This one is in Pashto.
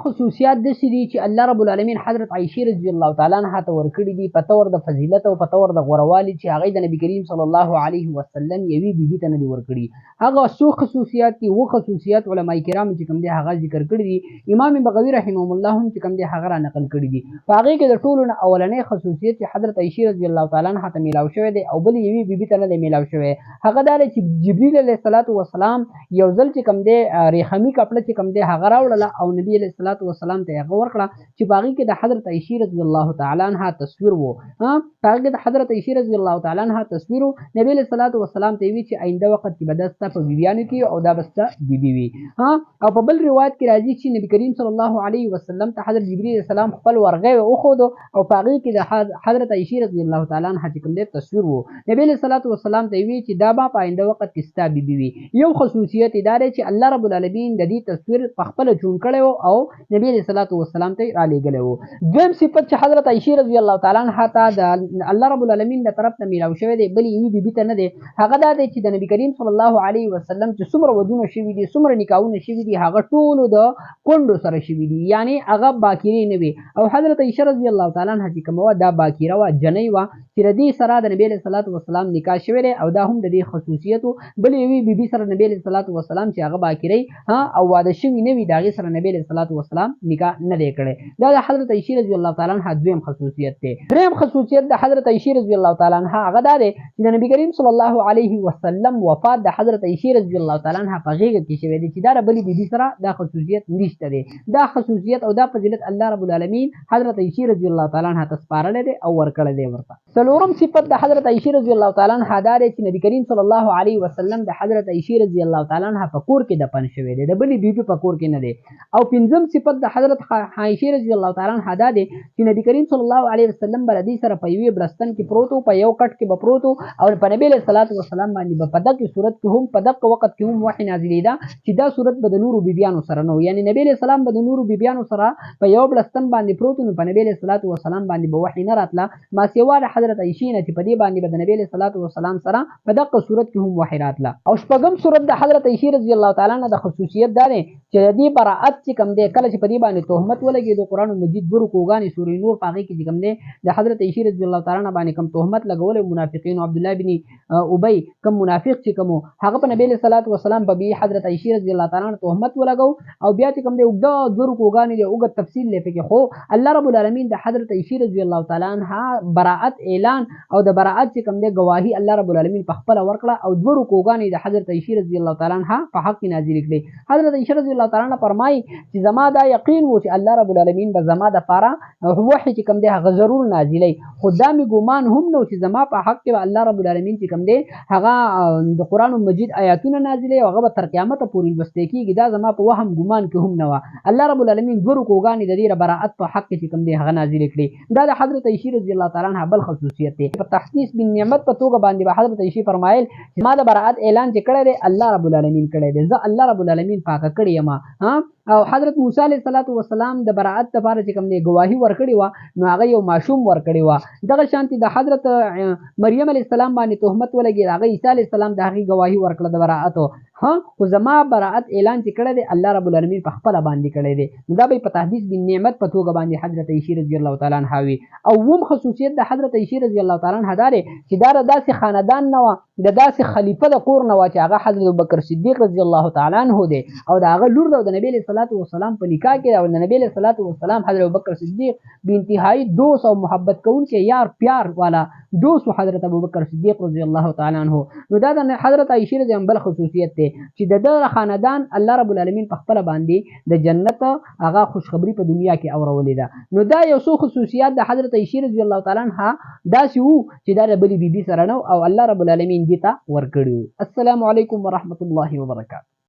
خصوصیات داسې دي چې الله رب العالمین حضرت عائشې رضی الله تعالی عنها ته ورکړي دي په تور د فضیلت او په تور د غوروالي چې هغه د نبی کریم صلی الله علیه وسلم یوې بیبي ته نه دي ورکړي. هغه څو خصوصیات دي، و خصوصیات علما کرام چې کوم دي هغه ذکر کړي دي. امام بغوی رحمه الله هم چې کوم دي هغه را نقل کړي دي. په هغې کې د ټولو نه اولنی خصوصیت چې حضرت عائشې رضی الله تعالی عنها ته میلاو شوی دی او بل یوې بیبي ته نه دی میلاو شوی، هغه دا دی چې جبریل علیه السلام یو ځل چې کوم دی ریخمي کپړه چې کوم دی هغه راوړله او نبی علیه السلام ته هغه ورکړه چې په هغې کې د حضرت عائشې رضی الله تعالی عنها تصویر و. په هغې کې د حضرت عائشې رضی الله تعالی عنها تصویر و. نبی علیه السلام ته یې وي چې آینده وخت کې به دا ستا په بیبیانو کې او دا به ستا بیبي وي. او په بل روایت کې راځي چې نبی کریم صلی الله علیه وسلم ته حضرت جبریل علیه السلام خپل ورغی وښودو او په هغې کې د حضرت عائشې رضی الله تعالی عنها چې کوم دی تصویر و. نبی علیه السلام ته یې وي چې دا به په آینده وخت کې ستا بیبي وي. یو خصوصیت یې دا دی چې الله رب العالمین د دې تصویر په خپله چون کړی و او نبی علیه السلام ته یې رالیږلی و. دویم صفت چې حضرت عائشې رضی الله تعالی عنها ته د الله رب العالمین د طرف نه میلاو شوی دی بلې یوې بیبي ته نه دی، هغه دا دی چې د نبي کریم صلی الله علیه وسلم چې څومره ودونه شوي دي، څومره نکاحونه شوي دي، هغه ټولو د کونډو سره شوي دي، یعنې هغه باکرې نه وي. او حضرت عائشې رضی الله تعالی عنها چې کومه وه دا باکره وه، جنۍ وه چې د دې سره د نبي علیه السلام نکاح شوی دی او دا هم د دې خصوصیت و. بلې یوې بیبي سره نبي علیه السلام چې هغه باکرۍ او واده شوي نه وي د هغې سره نبي علیه السلام نکاح نه دی کړی. دا د حضرت عائشې رضی الله تعالی عنها دویم خصوصیت دی. دریم خصوصیت د حضرت عائشې رضی الله تعالی عنها هغه دا دی چې د نبي کریم صلی الله علیه وسلم وفات د حضرت عائشې رضی الله تعالی عنها په غېږه کې شوی دی چې دا د بلې بیبي سره دا خصوصیت نشته دی. دا خصوصیت او دا فضیلت الله رب العالمین حضرت عائشې رضی الله تعالی عنها ته سپارلی دی او ورکړی دی ورته. څلورم صفت د حضرت عائشې رضی الله تعالی عنها دا دی چې نبي کریم صلی الله علیه وسلم د حضرت عائشې رضی الله تعالی عنها په کور کې دفن شوی دی، د بلې بیبي په کور کې نه دی. او پنځم صفت د حضرت عائشې رضی الله تعالی عنها دا دی چې نبی کریم صلی الله علیه وسلم به له دې سره په یوې برستن کې پروت و، په یو کټ کې به پروت و او په نبي علیه السلام باندې به په دغه صورت کې هم په دغه وخت کې هم وحی نازلېده چې دا صورت به د نورو بیبیانو سره نه و، یعنې نبي علیه السلام به د نورو بیبیانو سره په یو برستن باندې پروت و، نو په نبي علیه السلام باندې به وحی نه راتله ما سوا د حضرت عائشې نه چې په دې باندې به د نبي علیه السلام سره په دغه صورت کې هم وحی راتله. او شپږم صورت د حضرت عائشې رضی الله تعالی عنها د خصوصیت دا دی چې د دې براءت چې کوم دی کله چې په دې باندې تهمت ولګېد قرآن مجید دوه رکوګانې سورې نور په هغې کې چې کوم دی د حضرت عائشې رضی الله تعالی عنها باندې کوم تهمت لګولی منافقینو، عبدالله بن ابی کوم منافق چې کوم هغه په نبي علیه السلام په بي حضرت عائشې رضی الله تعالی عنها تهمت ولګو او بیا چې کوم دی اوږده دوه رکوګانې دی اوږد تفصیل دی پکې، خو الله رب العالمین د حضرت عائشې رضی الله تعالی عنها براءت اعلان او د براءت چې کوم دی ګواهي الله رب العالمین په خپله ورکړه او دوه رکوګانې د حضرت عائشې رضی الله تعالی عنها په حق کې نازلې کړې. حضرت عائشې رضی الله تعالی عنها فرمایي چې زما دا یقین و چې الله رب العالمین به زما دپاره وحی چې کوم دی هغه ضرور نازلوي، خو دا مې ګمان هم نه و چې زما په حق کې به الله رب العالمین چې کوم دی هغه د قرآن مجید آیاتونه نازلوي او هغه به تر قیامته پورې لوستی کېږي، دا زما په وهم ګمان کې هم نه وه. الله رب العالمین دوه رکوګانې د دې براءت په حق کې چې کوم دی هغه نازلې کړې. دا د حضرت عائشې رضی الله تعالی عنها بل خصوصیت دی. په تخصیص بالنعمت په توګه باندې به حضرت عائشې فرمایل چې ما د براءت اعلان چې کړی دی الله رب العالمین کړی دی، زه الله رب العالمین پاکه کړې یم. او حضرت موسی علیه السلام د براءت لپاره چې کوم دی ګواهي ورکړې وه نو هغه یو ماشوم ورکړی وه. دغه شانتې د حضرت مریم علیه السلام باندې تهمت ولګېد، هغه عیسی علیه السلام د هغې ګواهي ورکړه د براءتو. خو زما براءت اعلان چې کړی دی الله رب العالمین په خپله باندې کړی دی، نو دا به په تحدیث بالنعمت په توګه باندې حضرت عائشې رضی الله تعالی عنها وي. او اووم خصوصیت د حضرت عائشې رضی الله تعالی عنها دا دی چې دا د داسې خاندان نه وه، د داسې خلیفه د کور نه وه چې هغه حضرت ابوبکر صدیق رضی الله تعالی عنه دی او د هغه لور ده او د نبي علیه السلام په نکاح کې او د نبي علیه السلام حضرت ابوبکر صدیق بې انتهایي دوست او محبت کوونکی یار پیار والا دوست حضرت ابوبکر صدیق رضی الله تعالی عنه. نو دا د حضرت عائشې رضی الله بل خصوصیت دی چې د ده خاندان الله رب العالمین په خپله باندې د جنت هغه خوشخبري په دنیا کې اورولې ده. نو دا یو څو خصوصیات د حضرت عائشې رضی الله تعالی عنها داسې وو چې دا د بلې بیبي سره نه او الله رب العالمین دې ته ورکړي وو. السلام علیکم ورحمة الله وبرکاته.